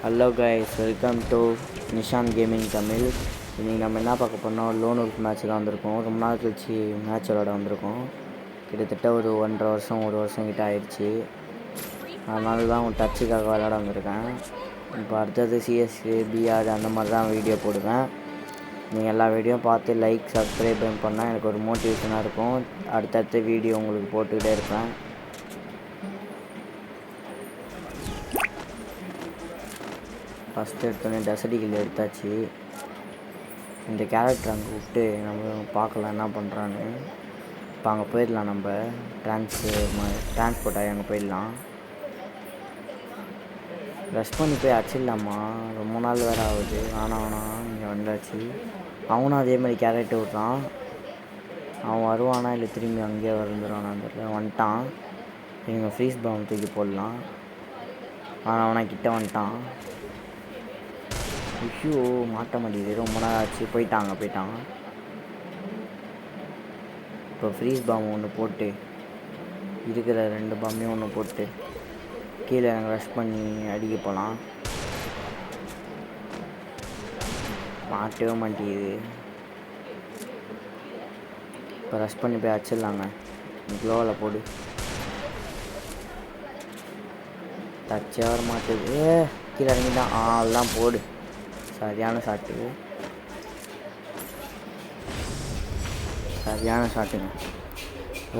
Hello guys, welcome to Nishan gaming Tamil. இன்றைக்கி நம்ம என்ன பார்க்க போகிறோம், லோன் உல்ஃப் மேட்ச் தான் வந்திருக்கோம். ரொம்ப நாள் கழிச்சு மேட்ச் விளாட வந்திருக்கோம். கிட்டத்தட்ட ஒரு 1.5 வருஷம் கிட்ட ஆயிடுச்சு. அதனால தான் உங்கள் டச்சுக்காக விளாட வந்திருக்கேன். இப்போ அடுத்தது சிஎஸ்கே பிஆர் அந்த மாதிரி தான் வீடியோ போடுவேன். நீங்கள் எல்லா வீடியோ பார்த்து லைக் சப்ஸ்கிரைப் பண்ணால் எனக்கு ஒரு மோட்டிவேஷனாக இருக்கும். அடுத்தடுத்த வீடியோ உங்களுக்கு போட்டுக்கிட்டே இருப்பேன். ஃபஸ்ட்டு எடுத்தோடனே டெசடிகில் எடுத்தாச்சு. இந்த கேரக்டர் அங்கே விட்டு நம்ம பார்க்கலாம் என்ன பண்ணுறான்னு. இப்போ அங்கே போயிடலாம். நம்ம டிரான்ஸ்போர்ட் ஆகி அங்கே போயிடலாம். ரஷ் பண்ணி போய் அடிச்சிடலாமா? ரொம்ப நாள் வேறு ஆகுது. வேணாம் இங்கே வந்தாச்சு. அவனும் அதே மாதிரி கேரக்டர் விட்றான். அவன் வருவானா இல்லை திரும்பி அங்கேயே வந்துடுவானான்னு தெரியல. வந்துட்டான். இவங்க ஃப்ரீஸ் பாம் தூக்கி போடலாம். ஆனால் அவனை கிட்ட வந்துட்டான். ஐயோ, மாட்ட மாட்டேங்குது. ரொம்ப நாள் ஆச்சு. போயிட்டாங்க. இப்போ ஃப்ரீஸ் பாம் ஒன்று போட்டு இருக்கிற 2 பாம்பையும் ஒன்று போட்டு கீழே நாங்கள் ரஷ் பண்ணி அடிக்க போகலாம். மாட்டவே மாட்டேங்குது. இப்போ ரஷ் பண்ணி போய் அடிச்சிடலாங்க. க்ளோவில் போடு. டச்சே வர மாட்டேது. கீழே இறங்கிட்டான். அதெல்லாம் போடு. சரியான ஷாட்டுங்க.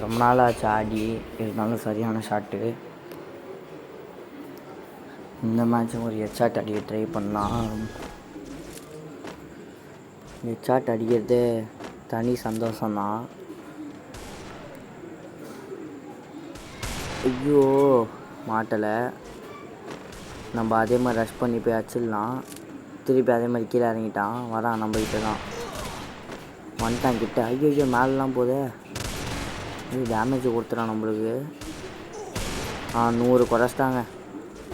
ரொம்ப நாள் ஆச்சு ஆடி, இருந்தாலும் சரியான ஷாட்டு. இந்த மேட்சும் ஒரு ஹெட்ஷாட் அடிக்க ட்ரை பண்ணலாம். ஹெட்ஷாட் அடிக்கிறதே தனி சந்தோஷம்தான். ஐயோ, மாட்டலை. நம்ம அதே மாதிரி ரஷ் பண்ணி போய் அடிச்சிடலாம். திருப்பி அதே மாதிரி கீழே இறங்கிட்டான். வரான் நம்மக்கிட்ட தான். வந்துட்டான் கிட்ட. ஐயோ, மேலெலாம் போதே. டேமேஜ் கொடுத்துறான் நம்மளுக்கு. 100 குறைச்சிட்டாங்க.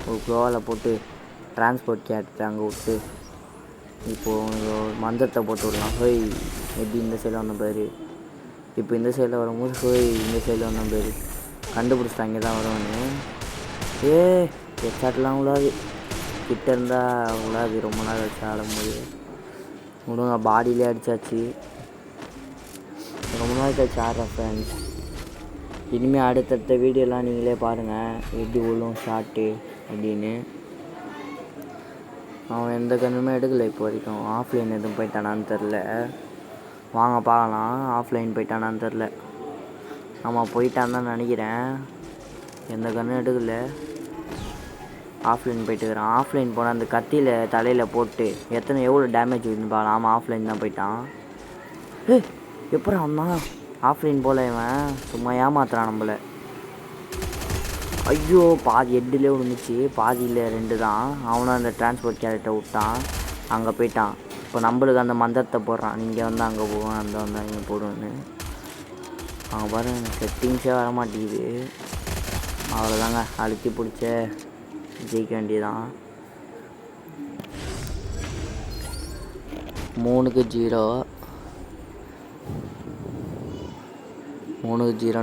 ஒரு க்ளோவில் போட்டு டிரான்ஸ்போர்ட் கேட்டு அங்கே விட்டு இப்போது மந்திரத்தை போட்டு விடலாம். ஹோய், எப்படி இந்த சைடில் வந்த பேர். இப்போ இந்த சைடில் வரும்போது ஹோய் இந்த சைடில் வந்த பேர் கண்டுபிடிச்சிட்டா. இங்கே தான் வருவான்னு. ஹெட்ஷாட்லாம் விழாது. கிட்ட இருந்தால் விழாது. ரொம்ப நாள் வச்சு ஆடும்போது விடுங்க. பாடியிலே அடித்தாச்சு. ரொம்ப நாள் கழிச்சு ஆடுறேன் ஃப்ரெண்ட்ஸ். இனிமேல் அடுத்தடுத்த வீடியோலாம் நீங்களே பாருங்கள், எப்படி விழும் ஷாட்டு அப்படின்னு. அவன் எந்த கண்ணுமே எடுக்கலை இப்போ வரைக்கும். ஆஃப்லைன் எதுவும் போயிட்டானான்னு தெரில. வாங்க பார்க்கலாம். ஆஃப்லைன் போயிட்டானான்னு தெரில. ஆமாம், போயிட்டான்னு தான் நினைக்கிறேன். எந்த கண்ணும் எடுக்கலை. ஆஃப்லைன் போயிட்டுருக்கிறான். ஆஃப்லைன் போனால் அந்த கத்தியில் தலையில் போட்டு எவ்வளோ டேமேஜ் இருக்குன்னு பார்க்கலாம். ஆமாம், ஆஃப்லைன் தான் போயிட்டான். எப்படி அவன் ஆஃப்லைன் போல இவன் சும்மா ஏமாத்துறான் நம்மளை. ஐயோ, பாதி ஹெட்டிலே விழுந்துச்சு. பாதியில் 2 தான். அவனும் அந்த டிரான்ஸ்போர்ட் கேரக்டரை விட்டான். அங்கே போயிட்டான். இப்போ நம்மளுக்கு அந்த மந்திரத்தை போடுறான். நீங்கள் வந்து அங்கே போவேன், அந்த வந்து இங்கே போடுவேன்னு. அங்கே பாருங்க, செட்டிங்ஸே வர மாட்டேங்குது. அவ்வளோதாங்க, அழுத்தி பிடிச்ச ஜெயிக்க வேண்டியதான். 3-0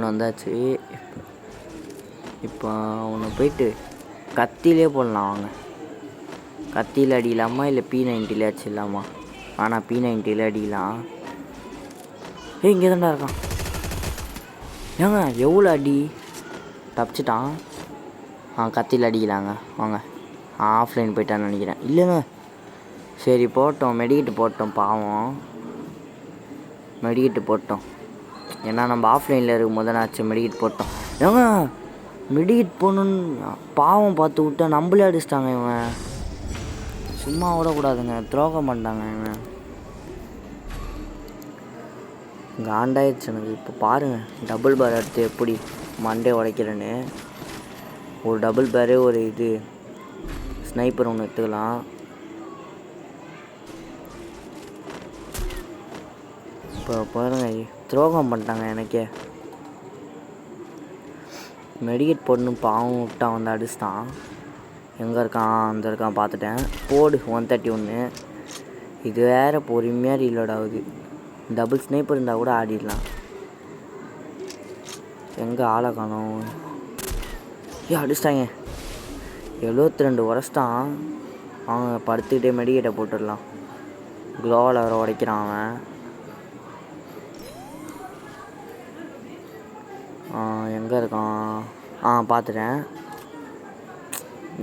வந்தாச்சு. இப்போ அவனை போயிட்டு கத்திலே போடலாம். வாங்க, கத்தியில் அடிக்கலாமா இல்லை P90 அடிச்சிடலாமா? ஆனால் P90 அடிக்கலாம். இங்கே தான்டா இருக்கான். ஏங்க எவ்வளோ அடி தப்பிச்சிட்டான். கத்தியில் அடிக்கலாங்க. வாங்க. ஆஃப்லைன் போயிட்டான்னு நினைக்கிறேன். இல்லைங்க, சரி போட்டோம். மெடிக்கிட்டு போட்டோம். பாவம், மெடிக்கிட்டு போட்டோம். ஏன்னா நம்ம ஆஃப்லைனில் இருக்கும் போது ஆச்சு. மெடிக்கிட்டு போட்டோம். ஏங்க மெடிக்கிட் போகணுன்னு பாவம் பார்த்து விட்டா நம்மளே அடிச்சிட்டாங்க. இவன் சும்மா விடக்கூடாதுங்க. துரோகம் பண்ணிட்டாங்க இவன். காண்டாயிடுச்சு எனக்கு. இப்போ பாருங்கள், டபுள் பேர் எடுத்து எப்படி மண்டே உடைக்கிறேன்னு. ஒரு டபுள் பேரே ஒரு ஸ்னைப்பர் ஒன்று எடுத்துக்கலாம். இப்போ பாருங்கள், துரோகம் பண்ணிட்டாங்க எனக்கே. மெடிக்கேட் போடணும். பாவம் விட்டா வந்து அடிச்சிட்டான். எங்கே இருக்கான்? அந்த இருக்கான், பார்த்துட்டேன். போடு 131. இது வேறு பொறுமையாக ரீலோட் ஆகுது. டபுள் ஸ்னைப்பர் இருந்தால் கூட ஆடிடலாம். எங்கே ஆளை காணோம். அடிச்சிட்டாங்க. 72 உரைச்சிட்டான். அவங்க படுத்துக்கிட்டே மெடிக்கேட்டை போட்டுடலாம். க்ளோவில் வர உடைக்கிறான் அவன். எங்கே இருக்கான்? பார்த்துட்டேன்.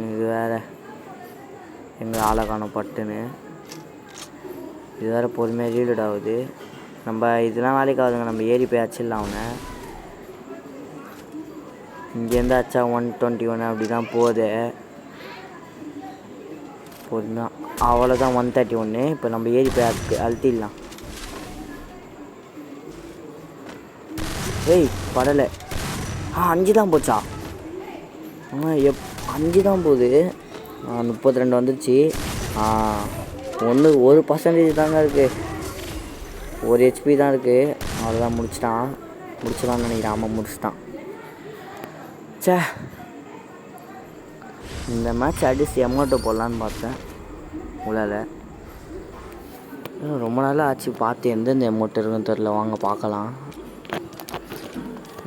இது வேறு எங்கே ஆளை காணும் பட்டுன்னு. இது வேறு பொறுமையாக ரீலோட் ஆகுது. நம்ம இதெல்லாம் வேலைக்கு ஆகுதுங்க. நம்ம ஏறி போய் அச்சிடலாம் அவனை. இங்கேருந்து அச்சா 121 அப்படி தான் போகுது. பொறுமையாக அவ்வளோதான் 131. இப்போ நம்ம ஏறி போய் அழுத்திடலாம். ஏய் படலை. 5 தான் போச்சா? 5 தான் போகுது. 32 வந்துடுச்சு. 1% தாங்க இருக்குது. 1 HP தான் இருக்குது. அவ்வளோதான் முடிச்சிடான்னு நினைக்கிறேன். ஆமாம் முடிச்சிட்டான். சே, இந்த மேட்ச் அடிச்சு எமௌண்ட்டை போடலான்னு பார்த்தேன். உள்ளால ரொம்ப நாளாக ஆச்சு பார்த்து. எந்தெந்த எமௌண்ட் இருக்குன்னு தெரில. வாங்க பார்க்கலாம்.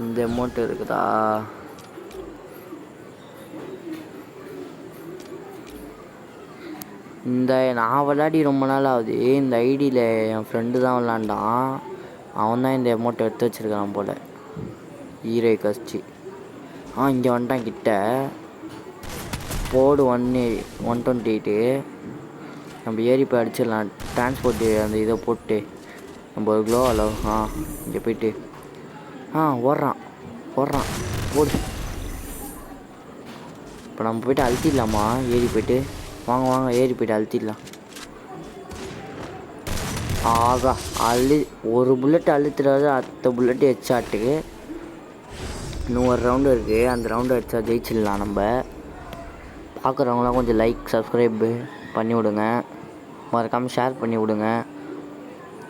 இந்த எமௌண்ட் இருக்குதா? இந்த நான் விளையாடி ரொம்ப நாள் ஆகுது. இந்த ஐடியில் என் ஃப்ரெண்டு தான் விளாண்டான். அவன் தான் இந்த எமௌண்ட்டை எடுத்து வச்சுருக்கான் போல். ஈரை கஸ்டி. இங்கே வந்துட்டான் கிட்ட. போடு 128. நம்ம ஏறி போய் அடிச்சிடலாம். டிரான்ஸ்போர்ட்டு அந்த இதை போட்டு நம்ம ஒரு க்ளோ அளவு. இங்கே போயிட்டு ஓடுறான் போடு. இப்போ நம்ம போய்ட்டு அழுத்திடலாமா? ஏறி போய்ட்டு வாங்க ஏறி போய்ட்டு அழுத்திடலாம். ஆகா ஒரு புல்லட் அழுத்துறாது. அடுத்த புல்லட்டு ஹெட்ஷாட்டுக்கு. இன்னும் ஒரு ரவுண்டு இருக்குது. அந்த ரவுண்டு அடித்தா ஜெயிச்சிடலாம். நம்ம பார்க்குறவங்களாம் கொஞ்சம் லைக் சப்ஸ்கிரைப் பண்ணி விடுங்க. மறக்காமல் ஷேர் பண்ணி விடுங்க.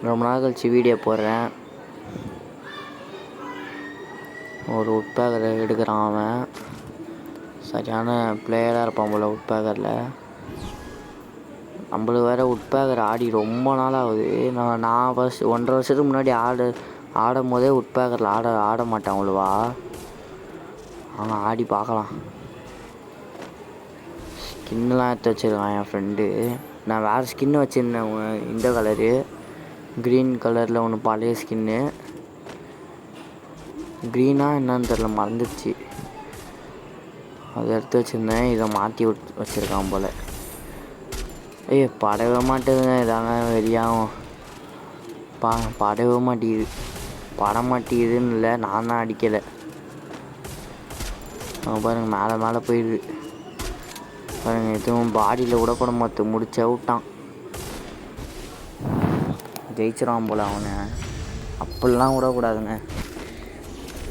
ரொம்ப நாள் கழிச்சு வீடியோ போடுறேன். ஒரு உட்பேக்கரை எடுக்கிறான் அவன். சரியான பிளேயராக இருப்பான் போல் உட்பேக்கரில். நம்மளுக்கு வேறு உட்பேக்கர் ஆடி ரொம்ப நாள் ஆகுது. நான் ஃபஸ்ட் 1.5 வருஷத்துக்கு முன்னாடி ஆடும் போதே உட்பேக்கரில் ஆட மாட்டான் அவ்வளோவா. ஆடி பார்க்கலாம். ஸ்கின்னுலாம் எடுத்து வச்சுருக்கான் என் ஃப்ரெண்டு. நான் வேறு ஸ்கின்னு வச்சுருந்தேன். இந்த கலரு க்ரீன் கலரில் ஒன்று பழைய ஸ்கின்னு. க்ரீனாக என்னன்னு தெரில, மறந்துடுச்சு. அதை எடுத்து வச்சுருந்தேன். இதை மாற்றி வச்சுருக்கான் போல். படவே மாட்டேதுங்க. இதாங்க வெறியாகும். படவே மாட்டேங்குது. பட மாட்டேங்குதுன்னு இல்லை, நான் தான் அடிக்கலை. பாருங்க மேலே போயிடுது பாருங்க. எதுவும் பாடியில் கூட கூட மொத்த முடிச்ச விட்டான். ஜெயிச்சிடான் போல் அவனை. அப்படிலாம் விடக்கூடாதுங்க.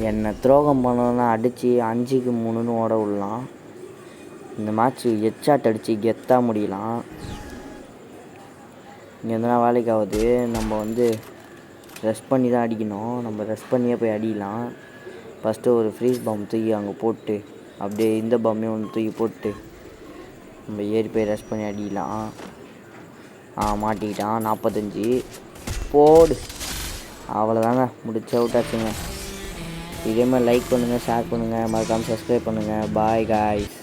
என்னை துரோகம் பண்ணலாம் அடித்து 5-3 ஓட விடலாம். இந்த மேட்ச்சு ஹெட்ஷாட் அடித்து கெத்தாக முடியலாம். இங்கே எதனா வேலைக்கு ஆகுது. நம்ம ரெஸ்ட் பண்ணி தான் அடிக்கணும். நம்ம ரெஸ்ட் பண்ணியே போய் அடிக்கலாம். ஃபஸ்ட்டு ஒரு ஃப்ரீஸ் பாம் தூக்கி அங்கே போட்டு அப்படியே இந்த பாம்பையும் ஒன்று தூக்கி போட்டு நம்ம ஏறி போய் ரெஸ்ட் பண்ணி அடிக்கலாம். மாட்டிக்கிட்டான். 45 போடு. அவ்வளோதாங்க, முடிச்ச விட்டாச்சுங்க. இதே மாதிரி லைக் பண்ணுங்கள், ஷேர் பண்ணுங்கள், மறக்காமல் சப்ஸ்கிரைப் பண்ணுங்கள். Bye guys.